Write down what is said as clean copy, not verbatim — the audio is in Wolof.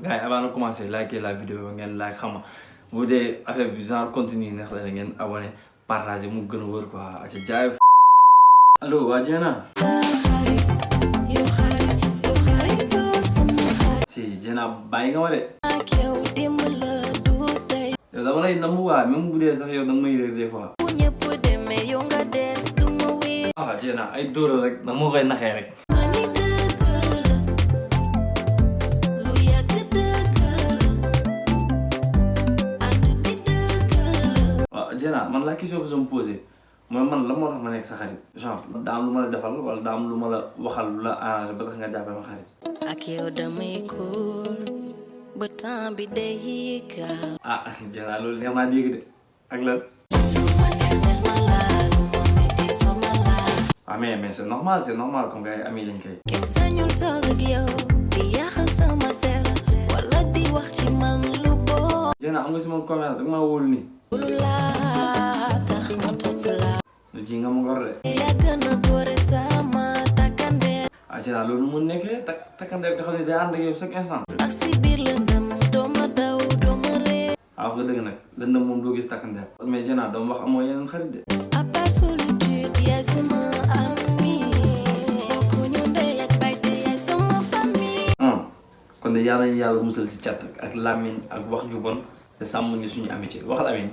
gars avant de commencer liker la vidéo ngeen like xam nga bu dee affaire bi genre continue neex la ngeen abonné partager mu gën a wër quoi ci jaay. allo waa Diena. si Diena bàyyi nga ma de. yow dama lay namm waa même bu dee sax yow danga may réer des fois. ah Diena ay dóoral rek danga moo koy naxee rek. Diena man la question que je me posé mooy man la moo tax ma nekk sa xarit genre daa am lu ma la defal wala daa am lu ma la waxal lu la arrangé ba tax nga jàppee ma xarit. ak yow damay cool ba temps bi day gaaw. ah Diena loolu neex naa dégg de ak lan. ah mais c'est normal comme gars yi ami lañ koy. kenn sañul toog ak yow di yàq sama der wala di wax ci man lu bon. Diena am nga si moom confiance da nga maa wóolu nii. ji nga ma ngor de. ah Diena loolu nu mu nekkee takkandeer nga xam ne day ànd ak yow chaque instant. ndax si biir lëndëm dooma daw dooma ree. ah wax nga dëgg nag lëndëm moom doo gis takkandeer. mais Diena dama wax amoo yeneen xarit de. à part solitude yaay sama ami bokkuñu ndey ak baay te yaay sama famille. kon de yàlla musal si cat ak làmmiñ ak wax ju bon te sàmm ñu suñu amitié waxal amiin.